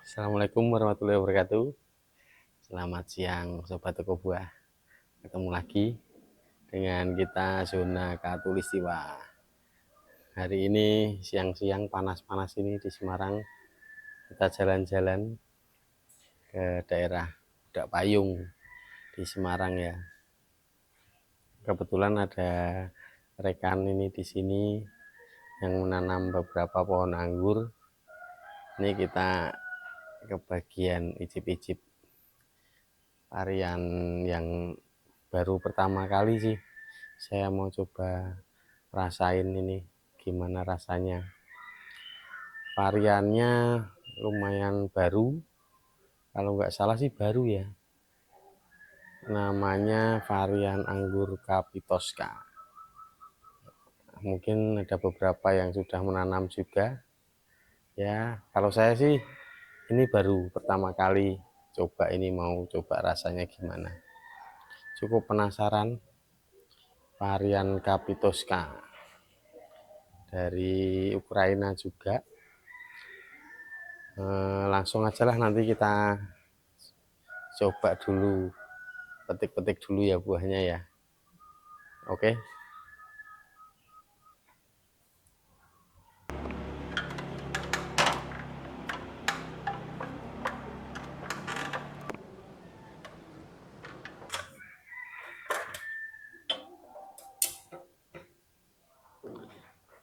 Assalamualaikum warahmatullahi wabarakatuh. Selamat siang Sobat Toko Buah. Ketemu lagi dengan kita Zona Katulistiwa. Hari ini siang-siang panas-panas ini di Semarang. Kita jalan-jalan ke daerah Budak Payung di Semarang ya. Kebetulan ada rekan ini di sini yang menanam beberapa pohon anggur. Ini kita ke bagian icip-icip varian yang baru pertama kali sih saya mau coba rasain ini gimana rasanya. Variannya lumayan baru, kalau nggak salah sih baru ya, namanya varian anggur Capitoska. Mungkin ada beberapa yang sudah menanam juga ya. Kalau saya sih ini baru pertama kali coba, ini mau coba rasanya gimana. Cukup penasaran varian Capitoska dari Ukraina juga. Langsung aja lah, nanti kita coba dulu, petik-petik dulu ya buahnya ya. Oke.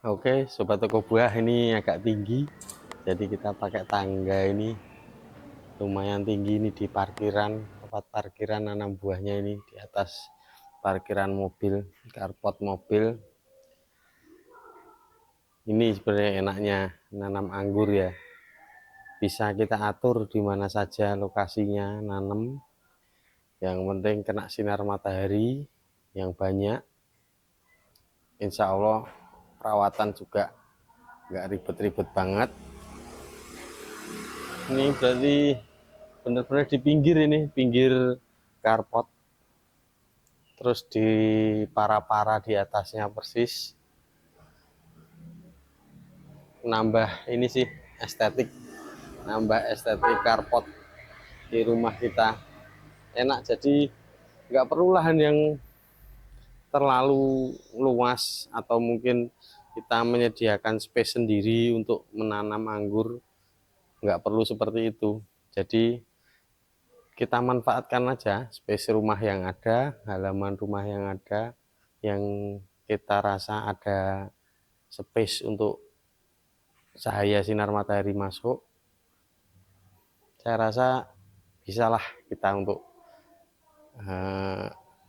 Oke, Sobat Toko Buah, ini agak tinggi, jadi kita pakai tangga ini lumayan tinggi ini di parkiran, tempat parkiran nanam buahnya ini di atas parkiran mobil, carport mobil. Ini sebenarnya enaknya nanam anggur ya, bisa kita atur di mana saja lokasinya nanam, yang penting kena sinar matahari yang banyak. Insya Allah perawatan juga nggak ribet-ribet banget. Ini berarti benar-benar di pinggir, ini pinggir carport, terus di para-para di atasnya persis, nambah ini sih estetik, nambah estetik carport di rumah kita. Enak, jadi nggak perlu lahan yang terlalu luas, atau mungkin kita menyediakan space sendiri untuk menanam anggur, nggak perlu seperti itu. Jadi kita manfaatkan aja space rumah yang ada, halaman rumah yang ada, yang kita rasa ada space untuk cahaya sinar matahari masuk. Saya rasa bisalah kita untuk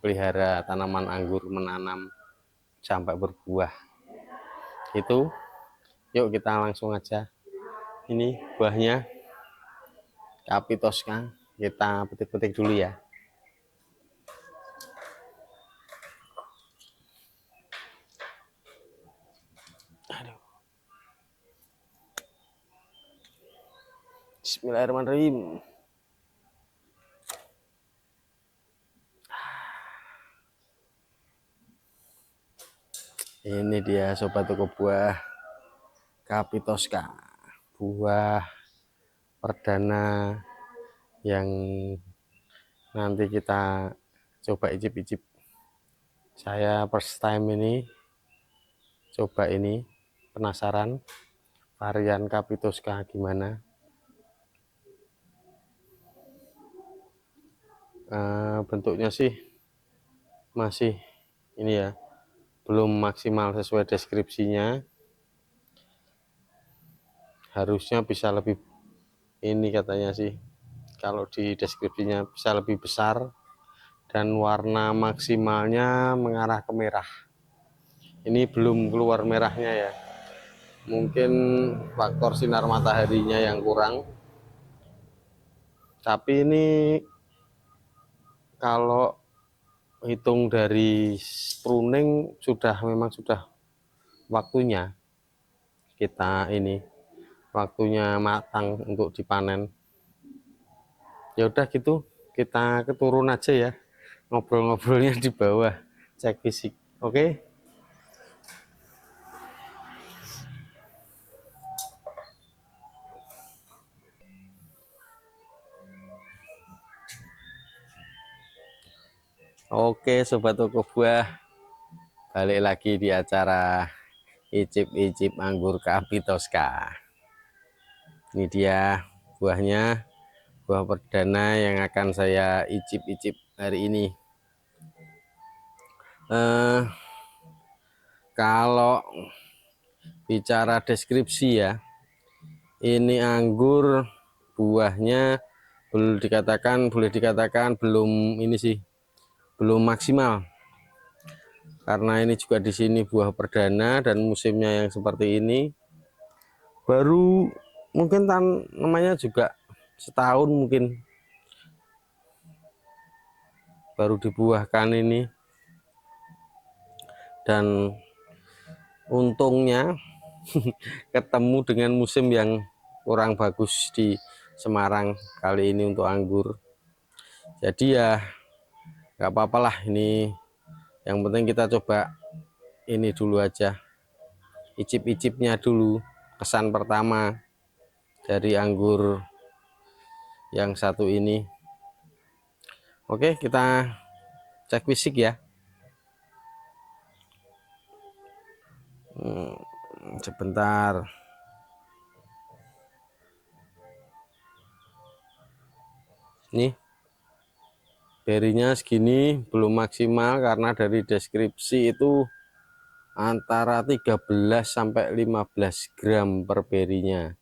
pelihara tanaman anggur, menanam sampai berbuah. Itu, yuk kita langsung aja. Ini buahnya Capitoska, kita petik-petik dulu ya. Aduh. Bismillahirrahmanirrahim. Ini dia Sobat Toko Buah, Capitoska, buah perdana yang nanti kita coba icip-icip. Saya first time ini coba ini, penasaran varian Capitoska gimana. Bentuknya sih masih ini ya, belum maksimal sesuai deskripsinya. Harusnya bisa lebih, ini katanya sih kalau di deskripsinya bisa lebih besar, dan warna maksimalnya mengarah ke merah. Ini belum keluar merahnya ya, mungkin faktor sinar mataharinya yang kurang. Tapi ini kalau hitung dari pruning memang sudah waktunya kita ini, waktunya matang untuk dipanen. Ya udah gitu, kita keturun aja ya, ngobrol-ngobrolnya di bawah, cek fisik. Oke. Oke sobat toko buah, balik lagi di acara icip-icip anggur Kapitoska. Ini dia buahnya, buah perdana yang akan saya icip-icip hari ini. Kalau bicara deskripsi ya, ini anggur buahnya boleh dikatakan belum ini sih, belum maksimal. Karena ini juga di sini buah perdana dan musimnya yang seperti ini. Baru mungkin namanya juga setahun mungkin baru dibuahkan ini. Dan untungnya ketemu dengan musim yang kurang bagus di Semarang kali ini untuk anggur. Jadi ya nggak apa-apa lah, ini yang penting kita coba ini dulu aja, icip-icipnya dulu, kesan pertama dari anggur yang satu ini. Oke, kita cek fisik ya. Sebentar. Nih, berinya segini, belum maksimal karena dari deskripsi itu antara 13 sampai 15 gram per berinya.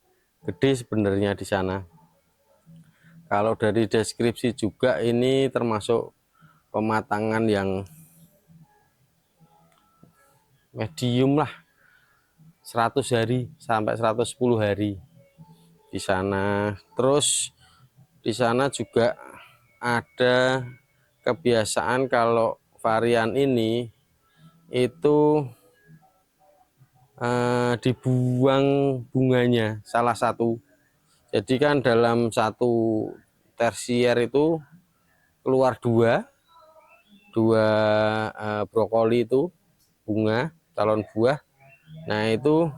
Gede sebenarnya di sana. Kalau dari deskripsi juga ini termasuk pematangan yang medium lah, 100 hari sampai 110 hari di sana. Terus di sana juga ada kebiasaan kalau varian ini itu dibuang bunganya salah satu. Jadi kan dalam satu tersier itu keluar dua brokoli itu bunga calon buah. Nah itu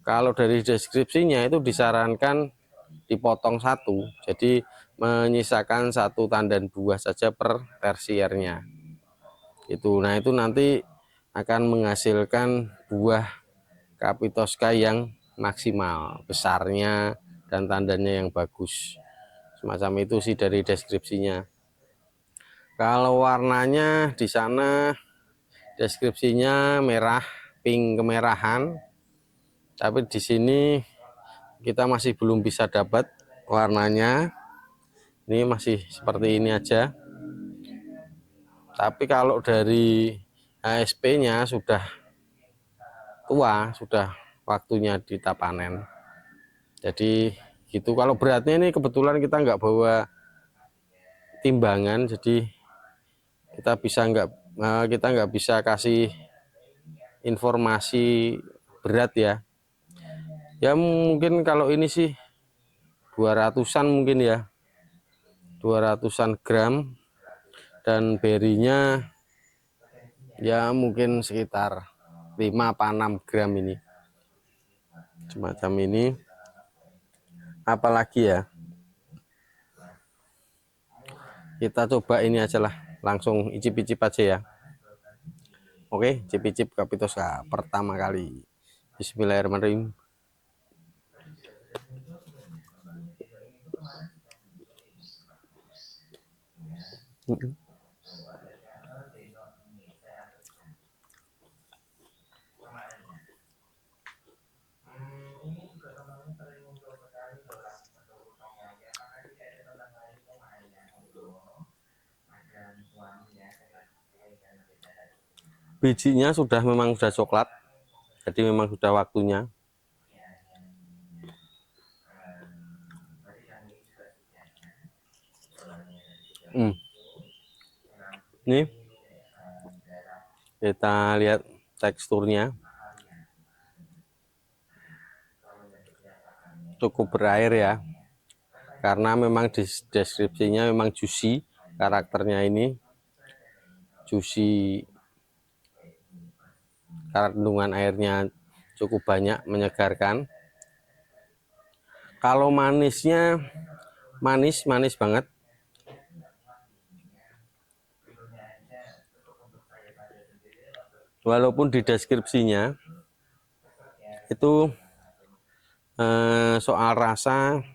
kalau dari deskripsinya itu disarankan dipotong satu, jadi menyisakan satu tandan buah saja per tersiernya itu. Nah itu nanti akan menghasilkan buah Kapitoska yang maksimal besarnya dan tandannya yang bagus, semacam itu sih dari deskripsinya. Kalau warnanya di sana deskripsinya merah, pink kemerahan, tapi di sini kita masih belum bisa dapat warnanya. Ini masih seperti ini aja. Tapi kalau dari HSP-nya sudah tua, sudah waktunya kita panen. Jadi gitu. Kalau beratnya ini kebetulan kita nggak bawa timbangan, jadi kita nggak bisa kasih informasi berat ya. Ya mungkin kalau ini sih 200-an mungkin ya, 200-an gram, dan berinya ya mungkin sekitar 5 apa 6 gram ini, semacam ini. Apalagi ya, kita coba ini aja lah, langsung icip-icip aja ya. Oke, icip-icip Kapitoska pertama kali. Bismillahirrahmanirrahim. Bijinya memang sudah coklat, jadi memang sudah waktunya. Ini kita lihat teksturnya, cukup berair ya, karena memang di deskripsinya memang juicy, karakternya ini juicy, kandungan airnya cukup banyak, menyegarkan. Kalau manisnya manis banget, walaupun di deskripsinya itu soal rasa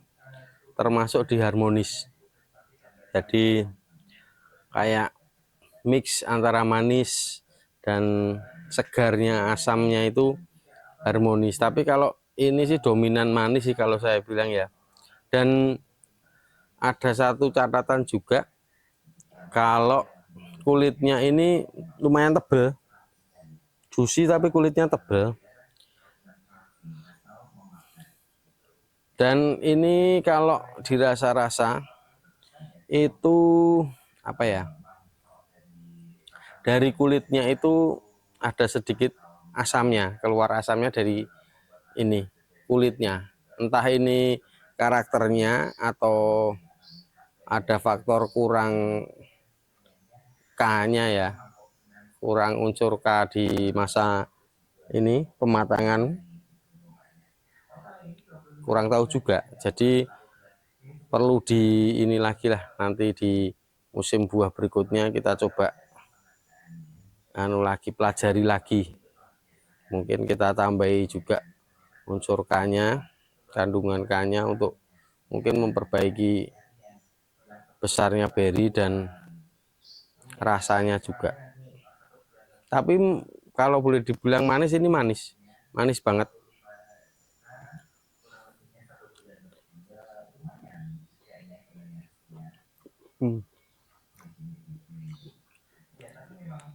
termasuk di harmonis, jadi kayak mix antara manis dan segarnya asamnya itu harmonis. Tapi kalau ini sih dominan manis sih kalau saya bilang ya. Dan ada satu catatan juga, kalau kulitnya ini lumayan tebal, juicy tapi kulitnya tebal. Dan ini kalau dirasa-rasa itu apa ya? Dari kulitnya itu ada sedikit asamnya, keluar asamnya dari ini kulitnya. Entah ini karakternya atau ada faktor kurang K-nya ya, kurang unsur K di masa ini pematangan, kurang tahu juga. Jadi perlu di ini lagi lah, nanti di musim buah berikutnya kita coba pelajari lagi, mungkin kita tambahi juga unsur K-nya, kandungan K-nya untuk mungkin memperbaiki besarnya beri dan rasanya juga. Tapi kalau boleh dibilang manis, ini manis banget.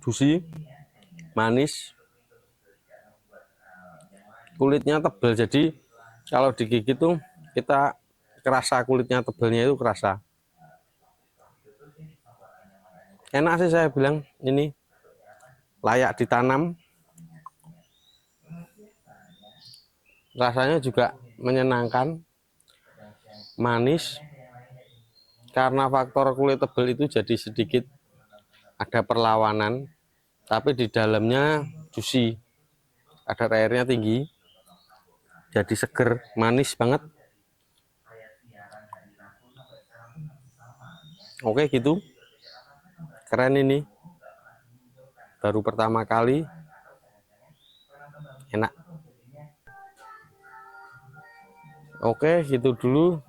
Juicy, manis, kulitnya tebal, jadi kalau digigit tuh kita kerasa kulitnya tebalnya itu kerasa. Enak sih saya bilang, ini layak ditanam. Rasanya juga menyenangkan, manis. Karena faktor kulit tebal itu jadi sedikit ada perlawanan, tapi di dalamnya juicy, kadar airnya tinggi, jadi seger, manis banget. Oke gitu, keren ini, baru pertama kali, enak. Oke gitu dulu,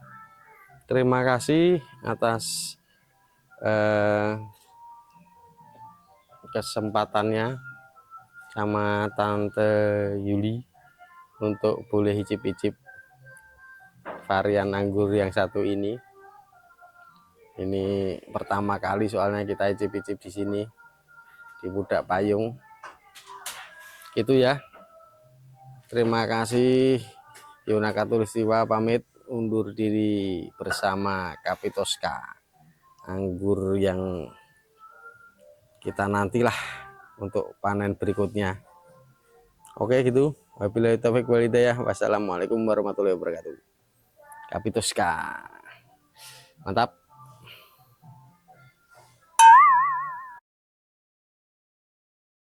terima kasih atas kesempatannya sama Tante Yuli untuk boleh icip-icip varian anggur yang satu ini. Ini pertama kali soalnya kita icip-icip di sini di Pudak Payung. Itu ya. Terima kasih. Yonaka Tulistiwa pamit undur diri bersama Kapitoska. Anggur yang kita nantilah untuk panen berikutnya. Oke gitu. Wabillahi taufiq wal hidayah. Wassalamualaikum warahmatullahi wabarakatuh. Kapitoska. Mantap.